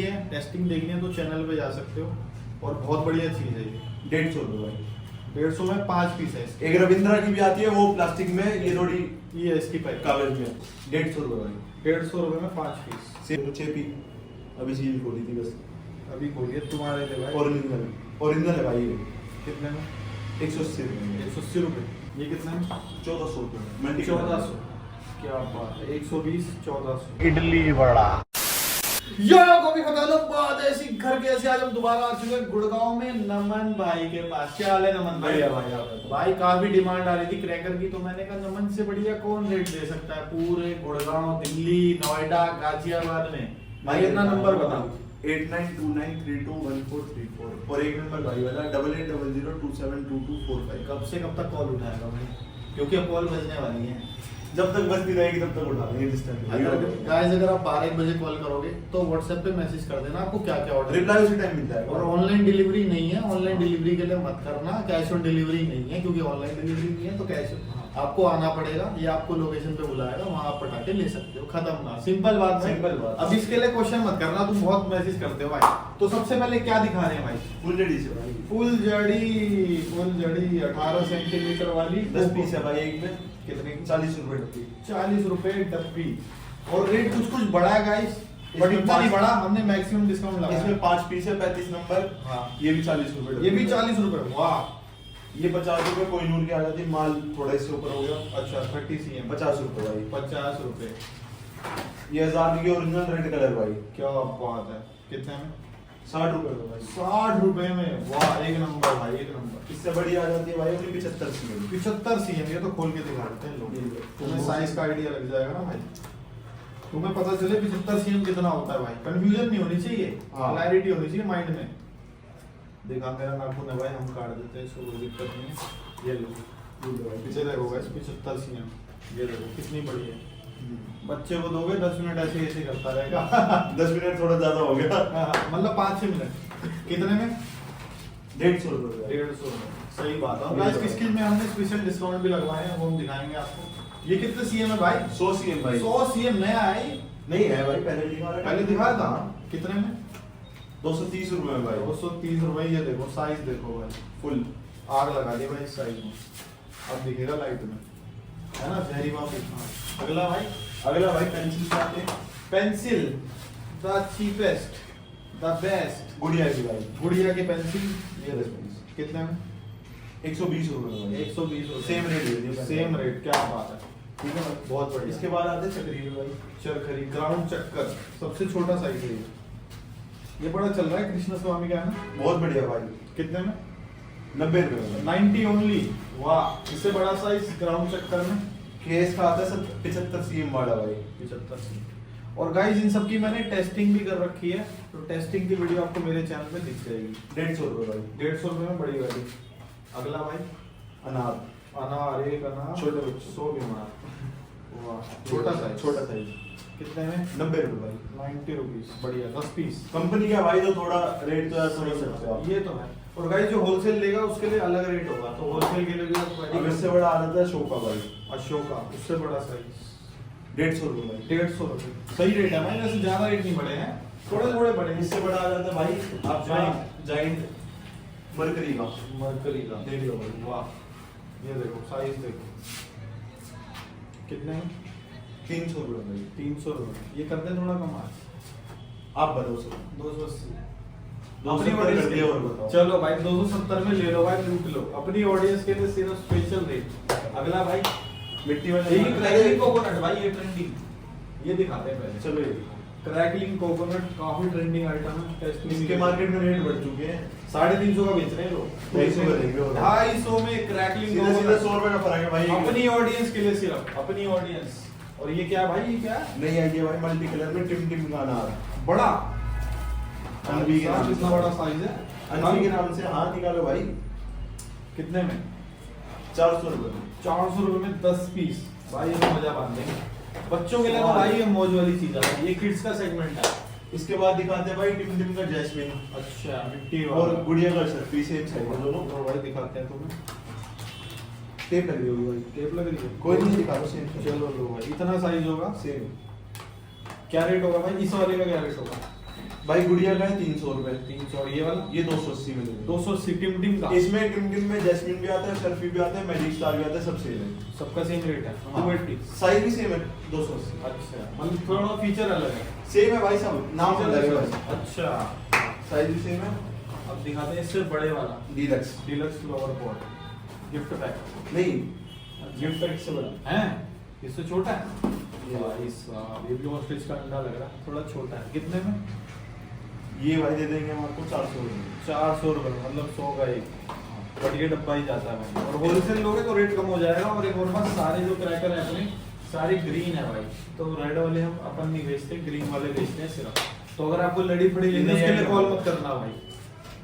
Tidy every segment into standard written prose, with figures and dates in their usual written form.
Testing देखनी है तो चैनल पे जा सकते हो और बहुत बढ़िया चीज है ये। 150 रुपए भाई। 150 में 5 पीस है इसके। एक रविंद्रा की भी आती है वो प्लास्टिक में, ये थोड़ी ये इसकी पैक कागज में 150 रुपए भाई। 150 रुपए में 5 पीस। सेम 6 पी अभी सील खोली थी बस। अभी खोलिए तुम्हारे लिए भाई। ओरिजिनल है भाई ये। कितने में? 180 रुपए। 180 रुपए। ये कितने में? 1400 रुपए मंडी 1400। क्या बात है, 120 1400। इडली वड़ा। यो कभी खता लो बात ऐसी घर के ऐसे। आज हम दोबारा आ चुके हैं गुड़गांव में नमन भाई के पास। क्या हाल है नमन भाई? भाई काफी डिमांड आ रही थी क्रैकर की, तो मैंने कहा नमन से बढ़िया कौन रेट दे सकता है पूरे गुड़गांव, दिल्ली, नोएडा, गाजियाबाद में। भाई इतना नंबर बताओ। 8929321434 और एक नंबर भाई वाला 8800272245। कब से कब तक कॉल उठाएगा भाई? क्योंकि अब कॉल बजने वाली है। जब तक बजती रहेगी तब तक उठा लेंगे जिस टाइम। गाइस अगर आप 12 बजे कॉल करोगे तो व्हाट्सएप पे मैसेज कर देना आपको क्या क्या ऑर्डर। रिप्लाई उसी टाइम मिलता है। और ऑनलाइन डिलीवरी नहीं है, ऑनलाइन डिलीवरी के लिए मत करना। कैश ऑन डिलीवरी नहीं है, क्योंकि ऑनलाइन डिलीवरी नहीं है तो कैश आपको आना पड़ेगा या आपको लोकेशन पे बुलाएगा, वहां आप पटाके ले सकते हो। खत्म ना, सिंपल बात भाई। सिंपल बात। अब इसके लिए क्वेश्चन मत करना, तुम बहुत मैसेज करते हो भाई। तो सबसे पहले क्या दिखा रहे हैं भाई? फुल जड़ी से भाई। फुल जड़ी 18 सेंटीमीटर वाली 10 पीस है भाई एक में। कितने की? 40 रुपए डब्बी। 40 रुपए डब्बी। और रेट कुछ बड़ा है गाइस, बट इतना नहीं बड़ा, हमने मैक्सिमम डिस्काउंट लगाया। इसमें 5 पीस है 35 नंबर। हाँ। ये भी 40 रुपए। ये भी 40 रुपए। वाह। ये 50 रुपए कोई नूर की आ जाती, माल थोड़ा इससे ऊपर हो गया। अच्छा 30 cm 50 रुपए भाई। 50 रुपए। ये 1000 की ओरिजिनल रेड कलर भाई। क्या बात है। कितने में? 60 रुपए में भाई। 60 रुपए में। वाह एक नंबर भाई, एक नंबर। इससे बड़ी आ जाती है भाई अपनी 75 की। 75 cm। ये तो खोल के दिखा देते हैं लोग, तुम्हें साइज का आइडिया लग जाएगा ना भाई। तुम्हें पता चले 75 cm कितना होता है भाई। कंफ्यूजन नहीं होनी चाहिए, हाँ। क्लैरिटी होनी चाहिए माइंड में। देखा मेरा नाखून है भाई, हम काट देते हैं, इसको कोई दिक्कत नहीं है। ये लो पीछे देखो गाइस, 75 cm। ये देखो कितनी बड़ी है। बच्चे को दोगे 10 मिनट ऐसे ऐसे करता रहेगा। 10 मिनट थोड़ा ज्यादा हो गया। मतलब 5-6 मिनट। कितने में? 150 रुपए। 150 में। सही बात है। गाइस किस किस में हमने स्पेशल डिस्काउंट भी लगवाए हैं, वो हम दिखाएंगे आपको। ये कितने सीएम है भाई? 100 सीएम भाई। 100 सीएम नया है। नहीं है भाई, पहले दिखा रहा है। पहले दिखाया था। कितने में? 230 रुपए में भाई। 230 रुपए। ये देखो साइज देखो भाई, फुल आग लगा दी भाई इस साइज में। अब दिखेगा लाइट में, है ना? जहरी बाप। अगला भाई पेंसिल से आते हैं। Pencil, the cheapest, the best. गुड़िया की भाई। गुड़िया की पेंसिल। ये देखो कितने में? 120 रुपए में भाई। 120 रुपए। सेम रेट दे दिया। Same rate. क्या बात है। ठीक है भाई। बहुत बढ़िया। इसके बाद आते हैं चक्री में भाई। चरखरी ग्राउंड चक्कर, सबसे छोटा साइज है ये बड़ा चल रहा है कृष्ण स्वामी का, है ना? बहुत बढ़िया भाई। कितने में? 90 रुपए में। 90 ओनली। वाह। इससे बड़ा साइज ग्राउंड चक्कर में केस का आता है 75 सीएम वाला भाई। 75 cm। और गाइस इन सब की मैंने टेस्टिंग भी कर रखी है, तो टेस्टिंग की वीडियो आपको मेरे चैनल पे दिख जाएगी। 150 रुपए भाई। 150 रुपए में बड़ी वाली। अगला भाई अनार। अनार, एक अनार छोटे बच्चों। 100 बीमार। वाह छोटा साइज। कितने में? 90 रुपए भाई। 90 रुपीज। बढ़िया 10 पीस। कंपनी का भाई तो थोड़ा रेट तो समझ सकते हो आप। ये तो है। और गाइस जो होलसेल लेगा उसके लिए अलग रेट होगा, तो होलसेल के लिए भी आप अब इससे बड़ा आ जाता है शोका भाई। अशोका, उससे बड़ा साइज 150 रुपए भाई। 150 रुपए। सही रेट है भाई, वैसे ज्यादा रेट नहीं बढ़े हैं, थोड़े थोड़े बढ़े हैं। इससे बड़ा आ जाता है भाई आपका जाइंट मरकरी का। मरकरी का। देख लो भाई। वाह। ये देखो साइज देखो कितने हैं? 300 रुपए भाई। 300 रुपए। ये करते हैं थोड़ा कम आज। आप बताओ सर। 280। 270 कर दिया और बताओ। चलो भाई 270 में ले लो भाई, लूट लो अपनी ऑडियंस के लिए, सिर्फ स्पेशल रेट। अगला भाई मिट्टी वाला यही क्रैकलिंग कोकोनट भाई, ये ट्रेंडिंग, ये दिखाते हैं पहले। चलो ये क्रैकलिंग कोकोनट काफी ट्रेंडिंग आइटम है। टेस्टिंग इसके मार्केट में रेट बढ़ चुके हैं। 350 का बेच रहे हैं लोग। 250 का देंगे और 250 में क्रैकलिंग सीधा सीधा 100 रुपए का फर्क है भाई। अपनी ऑडियंस के लिए, सिर्फ अपनी ऑडियंस। और ये क्या भाई? ये क्या? नहीं आइडिया भाई, मल्टी कलर में टिम टिम का अनार। बड़ा अनवी के नाम से। कितना बड़ा साइज है? अनवी के नाम से हाथ निकालो भाई। कितने में? 400 रुपए में। 400 रुपए में 10 पीस। भाई ये मजा बांध देंगे बच्चों के लिए, तो भाई ये मौज वाली चीज है, ये किड्स का सेगमेंट है। इसके बाद दिखाते हैं भाई टिम टिम का जैस्मिन। अच्छा मिट्टी और गुड़िया का सर पीस सेम साइज है दोनों। और भाई दिखाते हैं तुम्हें। टेप लग रही होगी भाई। टेप लग रही है? कोई नहीं दिखा दो सेम। चलो लो भाई, इतना साइज होगा। सेम। क्या रेट होगा भाई इस वाले का? क्या रेट होगा? भाई गुड़िया का है 300 रुपए। 300 और ये वाला ये 280 में देंगे। 280 टिम टिम का। इसमें टिम में जैस्मिन भी आता है, शर्फी भी आता है, मैजिक स्टार भी आता है, सब सेम है। सबका सेम रेट है हाँ। 280। साइज भी सेम है 280। अच्छा मतलब थोड़ा फीचर अलग है। सेम है भाई, सब नाम अलग है बस। अच्छा साइज भी सेम है। अब दिखाते हैं इससे बड़े वाला deluxe deluxe flower pot gift pack. नहीं, गिफ्ट पैक से बड़ा है इससे छोटा है। ये भाई साहब ये भी ऑस्ट्रिच का अंडा लग रहा है, थोड़ा छोटा है। कितने में? ये भाई दे देंगे हम आपको 400 रुपए। 400 रुपए मतलब 100 का एक। बट ये डब्बा ही जाता है भाई, और होलसेल लोगे तो रेट कम हो जाएगा। और एक और बात, सारे जो क्रैकर है अपने सारे ग्रीन है भाई, तो रेड वाले हम अपन नहीं बेचते, ग्रीन वाले बेचते हैं सिर्फ। तो अगर आपको लड़ी फड़ी लेनी है उसके लिए कॉल मत करना भाई।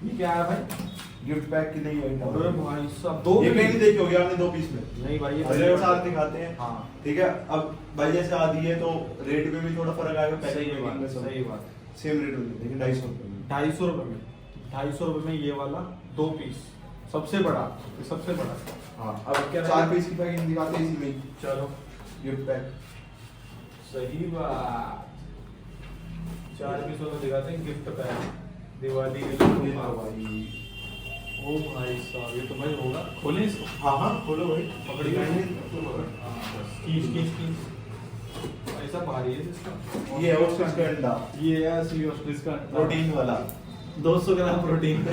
ये क्या है भाई? गिफ्ट पैक की नहीं है। अरे भाई साहब दो ये भी- कहीं देखी होगी आपने 2 पीस में। नहीं भाई ये अगले साथ दिखाते हैं। हाँ ठीक है, अब भाई जैसे आधी है तो रेट में भी थोड़ा फर्क आएगा। सही पैकिंग में बात, सब सही बात। सेम रेट में देंगे 250 रुपए में। 250 रुपए में, 250 रुपए में ये वाला 2 पीस सबसे बड़ा, ये सबसे बड़ा। हाँ, अब अब क्या 4 पीस की पैकिंग दिखाते हैं इसी में ही। चलो गिफ्ट पैक सही बात। 4 पीसों में दिखाते हैं गिफ्ट पैक दिवाली के लिए। भाई। ओ भाई साहब ये तो भाई होगा, खोलें इसको। हाँ हाँ, खोलो भाई। पकड़ी हाँ, बस खींच खींच खींच। ऐसा भारी है इसका। ये है ऑस्ट्रिच का अंडा, ये है असली ऑस्ट्रिच का प्रोटीन वाला। 200 ग्राम प्रोटीन।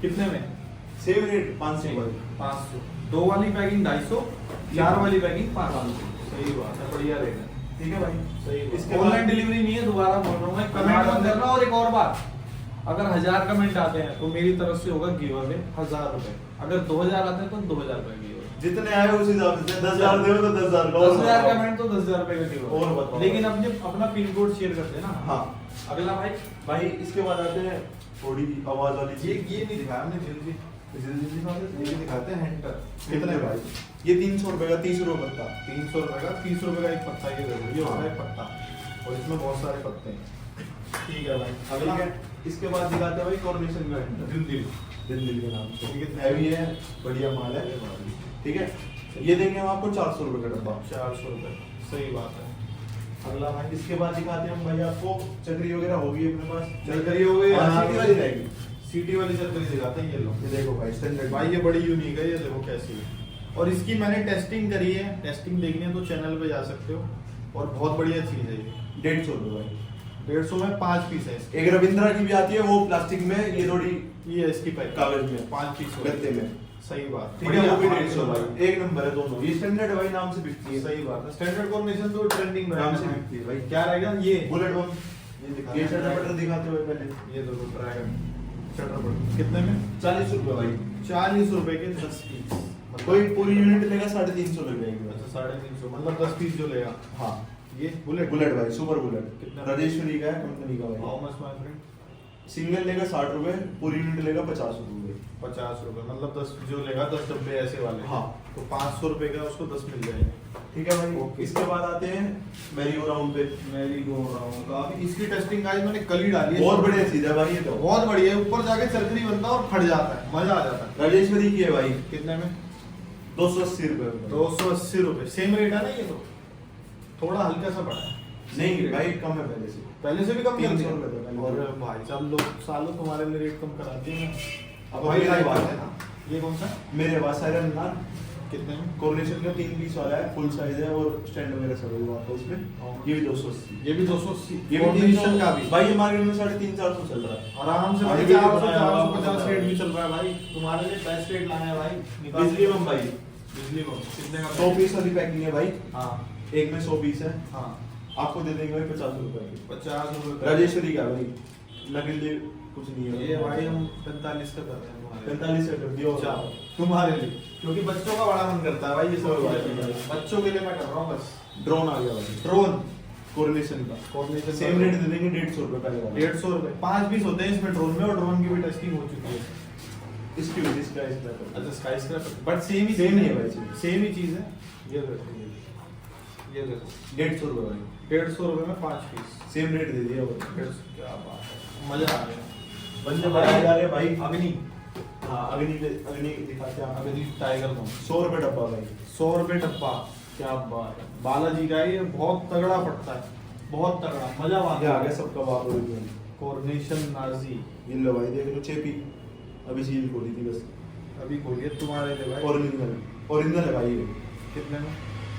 कितने में? सेम रेट 500 भाई। 500। 2 वाली पैकिंग 250, 4 वाली पैकिंग 500। सही बात है, बढ़िया रेट है। ठीक है भाई। सही बात। इसके ऑनलाइन बाद डिलीवरी नहीं है, दोबारा बोल रहा हूँ मैं, कमेंट मत करना। और एक और बात, अगर 1000 कमेंट आते हैं तो मेरी तरफ से होगा गिव अवे 1000 रुपए। अगर 2000 आते हैं तो 2000 रुपए गिव अवे। जितने आए उस हिसाब से 10,000 दे तो 10,000 का। 10,000 कमेंट तो 10,000 रुपए का गिव और बताओ। लेकिन अपने अपना पिन कोड शेयर करते हैं ना। हाँ अगला भाई भाई, इसके बाद आते हैं थोड़ी आवाज वाली ये चीज। नहीं दिखाया हमने जल्दी ये दिखाते हैं हैंटर। कितने भाई? ये 300 रुपए का 30 रुपए पत्ता। 300 रुपए का 30 रुपए का एक पत्ता, ये देखो ये होता है पत्ता, और इसमें बहुत सारे पत्ते हैं। ठीक है भाई अगला अगला है, इसके बाद दिखाते हैं भाई कॉर्निशन का हैंडल। दिल के नाम से। ठीक है, हैवी है, बढ़िया माल है। ठीक है, ये देंगे हम आपको 400 रुपए का डब्बा। 400 रुपए। सही बात है। अगला भाई इसके बाद दिखाते हैं हम भाई आपको चक्री वगैरह होगी अपने पास। चरकरी हो गई। हाँ, सीटी वाली रहेगी। सीटी वाली चरकरी दिखाते हैं, ये लो। ये देखो भाई, स्टैंडर्ड भाई ये बड़ी यूनिक है, ये देखो कैसी है। और इसकी मैंने टेस्टिंग करी है, टेस्टिंग देखनी है तो चैनल पे जा सकते हो। और बहुत बढ़िया चीज है ये। 150 रुपए भाई। 150 में 5 पीस है इसके। एक रविंद्रा की भी आती है, वो प्लास्टिक में, ये थोड़ी ये है इसकी पैक कागज में, 5 पीस गत्ते में। सही बात। ठीक है, वो भी बढ़िया, 150 भाई। एक नंबर है दोनों। ये स्टैंडर्ड है भाई, नाम से बिकती है। सही बात है। स्टैंडर्ड कॉम्बिनेशन तो ट्रेंडिंग नाम ब्रांड से है बिकती है भाई। क्या रहेगा ये? बुलेट बम। ये दिखा ये शटर बटर दिखाते हुए पहले। ये देखो ड्रैगन शटर बटन कितने में? 40 रुपए भाई। 40 रुपए के 10 पीस। कोई पूरी यूनिट लेगा 350 लग जाएगी। अच्छा 350 मतलब 10 पीस जो लेगा। हाँ, ये बुलेट बुलेट भाई, सुपर बुलेट। कितना? राजेश्वरी का है, कंपनी का भाई। How much my friend? Single लेगा 60 रुपए, पूरी यूनिट लेगा 50 रुपए। 50 रुपए मतलब 10 जो लेगा 10 डब्बे ऐसे वाले। हाँ। तो 500 रुपए का उसको 10 मिल जाएंगे। ठीक है भाई। ओके। इसके बाद आते हैं मैरी गो राउंड पे। मेरी गो राउंड काफी इसकी टेस्टिंग आज मैंने कल ही डाली है। बहुत बढ़िया चीज है भाई ये तो। बहुत बढ़िया है। ऊपर जाके चरकरी बनता है और फट जाता है, मजा आ जाता है। राजेश्वरी की है भाई। कितने में? 280 रुपए। 280 रुपए। सेम रेट है ना ये तो? थोड़ा हल्का सा बढ़ा है। नहीं भाई, कम है पहले से। पहले से भी कम कर 300 दिया। रुपए था पहले। और भाई साहब लोग सालों तुम्हारे लिए रेट कम करा दिए। अब भाई मेरे भाई पास बात है ना। ये कौन सा? मेरे पास साइरन ना कितने में? कोरिलेशन का 3 पीस वाला है, फुल साइज है, और स्टैंड वगैरह सब हुआ था उसमें। हाँ। ये भी 280। ये भी 280। ये भी Coordination 300 का भी भाई। ये मार्केट में 350-400 चल रहा है आराम से भाई। भाई। ये 400 बनाया हुआ 450 आपको रेट भी चल रहा है भाई। तुम्हारे लिए बेस्ट रेट लाए हैं भाई। निकाल। बिजली बम भाई। बिजली बम कितने का? 100 पीस वाली पैकिंग है भाई। हाँ एक में 100 पीस है। हाँ। आपको दे देंगे भाई 50 रुपए की। 50 रुपए। राजेश्वरी का भाई, नकली कुछ नहीं है। ये भाई हम 45 का कर रहे हैं तुम्हारे लिए। 45 का कर दिया और अच्छा, तुम्हारे लिए क्योंकि बच्चों का बड़ा मन करता है भाई ये सब चीजें। बच्चों के लिए मैं कर रहा हूँ बस। ड्रोन आ गया भाई, ड्रोन कोरिलेशन का। कोऑर्डिनेशन सेम रेट दे देंगे 150 रुपए पहले वाला। 150 रुपए। 5 पीस होते हैं इसमें ड्रोन में, और ड्रोन की भी टेस्टिंग हो चुकी है। इसकी वजह से क्या इसका अच्छा sky scraper but same he Same ही है भाई, सेम ही चीज है। ये देखो ये देखो 150 रुपए भाई। 150 रुपए में 5 पीस। सेम रेट दे दिया वो। 150 क्या बात है, मजा आ गया। बंदे बढ़ाए जा रहे हैं भाई। अग्नि हाँ, अग्नि दिखाते हैं अग्नि टाइगर बम 100 रुपए डब्बा भाई। 100 रुपए डब्बा। क्या बात है। बालाजी का ये बहुत तगड़ा पड़ता है, बहुत तगड़ा, मजा आ ये आ गया सबका बाप ओरिजिनल। कॉर्निशन नाजी ये लो भाई देख लो चेपी, अभी सील खोली थी बस। अभी खोलिए तुम्हारे लिए भाई। ओरिजिनल है भाई ये। कितने में?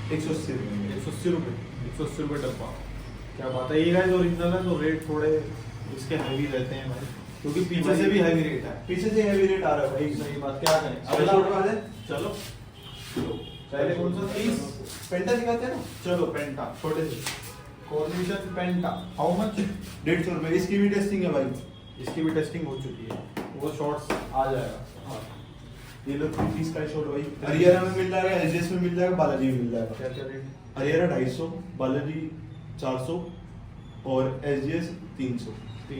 180 रुपये। 180 रुपये, 180 रुपये डब्बा। क्या बात है, ये गाइस ओरिजिनल है तो रेट थोड़े इसके हैवी रहते हैं भाई, क्योंकि पीछे से भी हैवी रेट है। पीछे से हैवी रेट आ रहा है भाई। सही बात। क्या करें अगला अगला छोड़ दे। चलो पहले कौन सा 30? पेंटा दिखाते हैं ना, चलो पेंटा, छोटे से कॉर्निशन पेंटा। How much? 150 रुपये। इसकी भी टेस्टिंग है भाई। इसकी भी टेस्टिंग हो चुकी है, वो शॉर्ट्स आ जाएगा। हाँ। ये लो 3 पीस का शॉर्ट भाई। हरियाणा में मिल जाएगा, एसजीएस में मिल जाएगा, बालाजी में मिल जाएगा। क्या क्या रेट? हरियाणा 250, बालाजी 400 और एसजीएस 300।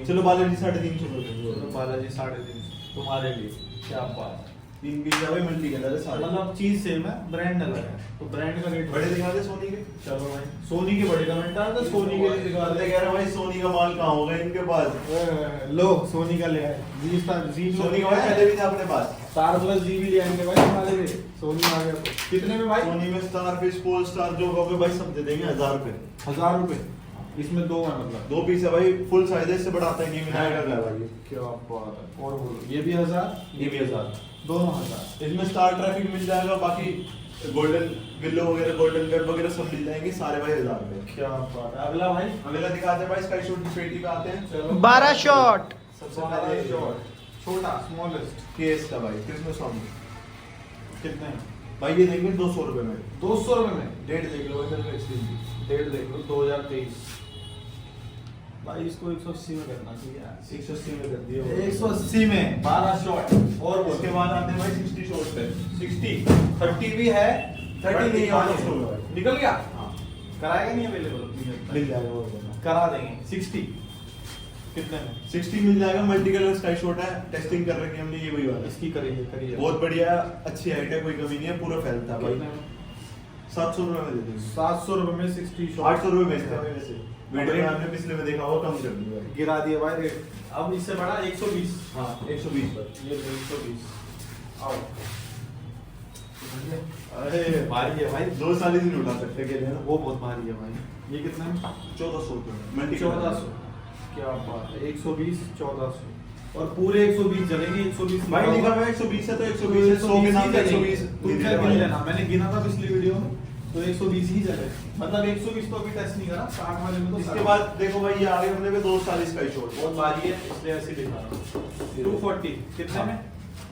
चलो बालाजी 350 चलो रुपये। बालाजी 350 तुम्हारे लिए। क्या बात है, 3 पीस है भाई, मल्टी कलर है सारे। मतलब चीज सेम है, ब्रांड अलग है, तो ब्रांड का रेट बड़े दिखा दे सोनी के। चलो भाई सोनी के बड़े कमेंट आ तो सोनी के दिखा दे। कह रहा भाई सोनी का माल कहाँ होगा इनके पास। लो सोनी का ले आए जी स्टार जी सोनी का भाई पहले भी था अपने पास। स्टार प्लस जी भी ले आएंगे भाई हमारे लिए। सोनी आ गया तो कितने में भाई? सोनी में स्टार फिश पोल स्टार जो कहोगे भाई सब दे देंगे 1000 रुपए। 1000 रुपए। इसमें दो है मतलब 2 पीस है भाई, फुल साइज है, इससे बड़ा आता ही नहीं मिला कर रहा है भाई। क्या बात है। और बोलो ये भी 1000, ये भी 1000। दोनों 1000। इसमें स्टार ट्रैफिक मिल जाएगा, बाकी गोल्डन विलो वगैरह गोल्डन वेब वगैरह सब मिल जाएंगे सारे भाई 1000 रुपए। क्या बात है। अगला भाई अगला दिखाते हैं भाई, स्काई शॉट की पेटी पे आते हैं। चलो 12 शॉट। सबसे पहले छोटा स्मॉलेस्ट केस का भाई क्रिसमस सॉन्ग कितने में? भाई ये देंगे 200 रुपए में। 200 रुपए में। डेट देख लो भाई, मेरे एक्सपीरियंस डेट देख लो 2023। भाई इसको 180 में करना चाहिए यार। 180 में कर दिया। 180 में 12 शॉट। और उसके बाद आते हैं भाई 60 शॉट पे। 60 30 भी है, 30 नहीं हाँ, है, निकल गया। हाँ कराएगा नहीं अवेलेबल? मिल जाएगा वो वाला। करा देंगे। 60 कितने में? 60 मिल जाएगा, मल्टी कलर स्काई शॉट है, टेस्टिंग कर रखी है हमने, ये वही वाला। इसकी करिए करिए। बहुत बढ़िया है, अच्छी हाइट है, कोई कमी नहीं है, पूरा फैलता है कितने भाई। में? 700 रुपए में दे देंगे। 700 रुपए में 60 शॉट। 800 रुपए बेचते हैं वैसे। वीडियो में आपने पिछले में देखा होगा, कम कर दिया है। गिरा दिया भाई रेट। अब इससे बड़ा 120। हाँ 120 पर। ये 120। आओ। अरे भारी है भाई। 2 साल ही नहीं उठा सकते के लिए ना। वो बहुत भारी है भाई। ये कितना है? 1400 रुपए मल्टी 1400। क्या बात है। 120 1400 और पूरे 120 चलेंगे। 120 भाई लिखा हुआ है 120 है तो 120 है, 100 के नाम पे 120 तुम क्या गिन लेना, मैंने गिना था पिछली वीडियो में तो 120 ही चले। मतलब 120 तो अभी टेस्ट नहीं करा, 60 वाले में तो इसके बाद देखो भाई, ये आगे हमने पे 240 का शॉट बहुत भारी है इसलिए ऐसे दिखा रहा हूं। 240 कितने में?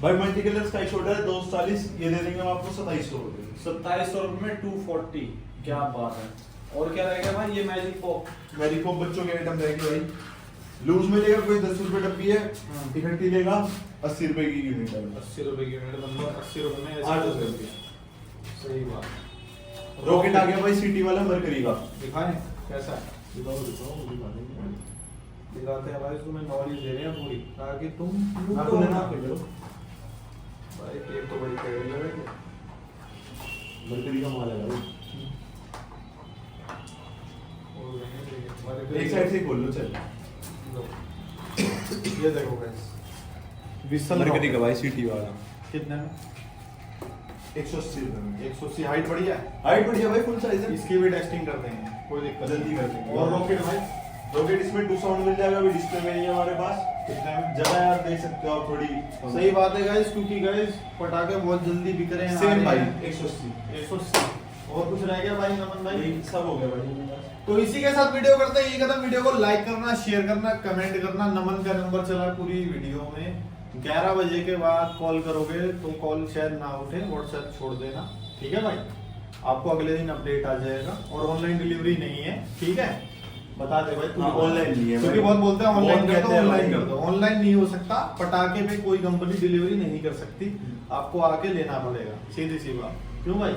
भाई मल्टी कलर स्काई शॉट है 240, ये दे देंगे हम आपको 2700 रुपए। 2700 रुपए में 240। क्या बात है। और क्या रहेगा भाई? ये मैजिक पॉप। मेरी को बच्चों के आइटम रहेगी भाई। लूज में लेगा कोई 10 रुपए डब्बी है, इकट्ठी लेगा 80 रुपए की यूनिट है। 80 रुपए की यूनिट मतलब 80 रुपए में 8 ऐसे रुपए। सही बात। रॉकेट आ गया भाई सिटी वाला मरकरी का। दिखाएं कैसा है? दिखाओ दिखाओ दिखा देंगे। दिखाते हैं भाई, तुम्हें नॉलेज दे रहे हैं पूरी ताकि तुम आपको लेना आप ले लो। भाई टेप तो बड़ी टेढ़ी लग रही है। मरकरी का माल है भाई। और हमारे एक साइड से खोल लो चल। ये देखो गाइस, विसल मरकरी का भाई सिटी वाला कितने में? 180 रुपए में। 180। हाइट बढ़िया है। हाइट बढ़िया भाई, फुल साइज है। इसकी भी टेस्टिंग कर देंगे, कोई दिक्कत जल्दी नहीं। कर देंगे। और रॉकेट भाई रॉकेट इसमें 2 साउंड मिल जाएगा, अभी डिस्प्ले में नहीं है हमारे पास। कितने में? जगह यार देख सकते हो आप थोड़ी। सही बात है गाइस, क्योंकि गाइस पटाखे बहुत जल्दी बिक रहे हैं। सेम भाई आ रहे हैं। 180। 180। और कुछ रह गया भाई नमन भाई? ये सब हो गया भाई। तो इसी के साथ वीडियो करते हैं। ये कदम वीडियो को लाइक करना, शेयर करना, कमेंट करना। नमन का नंबर चला पूरी वीडियो में। 11 बजे के बाद कॉल करोगे तो कॉल शायद ना उठे, व्हाट्सएप छोड़ देना, ठीक है भाई। आपको अगले दिन अपडेट आ जाएगा। और ऑनलाइन डिलीवरी नहीं है, ठीक है? बता दे भाई। हाँ, ऑनलाइन नहीं है क्योंकि भाई। बहुत बोलते हैं ऑनलाइन बहुत कर दो, कहते हैं ऑनलाइन भाई। कर दो। ऑनलाइन नहीं हो सकता। पटाखे पे कोई कंपनी डिलीवरी नहीं कर सकती, आपको आके लेना पड़ेगा, सीधी सी बात। क्यों भाई?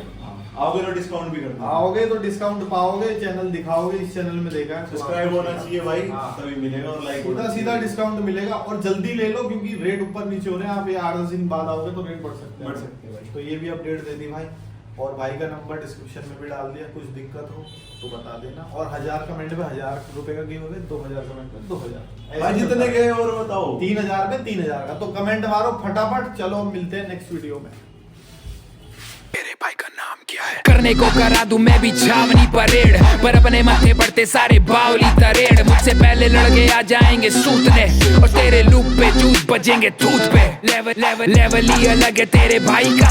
आओगे तो डिस्काउंट भी करना। आओगे तो डिस्काउंट पाओगे, चैनल दिखाओगे, इस चैनल में देखा है तो सब्सक्राइब होना चाहिए भाई, हाँ। तभी मिलेगा। और लाइक सीधा सीधा डिस्काउंट मिलेगा। और जल्दी ले लो क्योंकि रेट ऊपर नीचे हो रहे हैं। आप ये 8-10 दिन बाद आओगे तो रेट बढ़ सकते हैं। बढ़ सकते हैं भाई। तो ये भी अपडेट दे दी भाई। और भाई का नंबर डिस्क्रिप्शन में भी डाल दिया, कुछ दिक्कत हो तो बता देना। और 1000 कमेंट पे 1000 रुपए का गिव अवे, 2000 कमेंट पे 2000। भाई जितने गए और बताओ। 3000 में 3000 का। तो कमेंट मारो फटाफट। चलो मिलते हैं नेक्स्ट वीडियो में। मेरे भाई का नाम क्या है? करने को करा दूं मैं भी छावनी परेड, पर अपने माथे पड़ते सारे बावली तरेड़। मुझसे पहले लड़के आ जाएंगे सूतने और तेरे लूप पे जूत बजेंगे थूत पे। लेवल ही अलग है तेरे भाई का।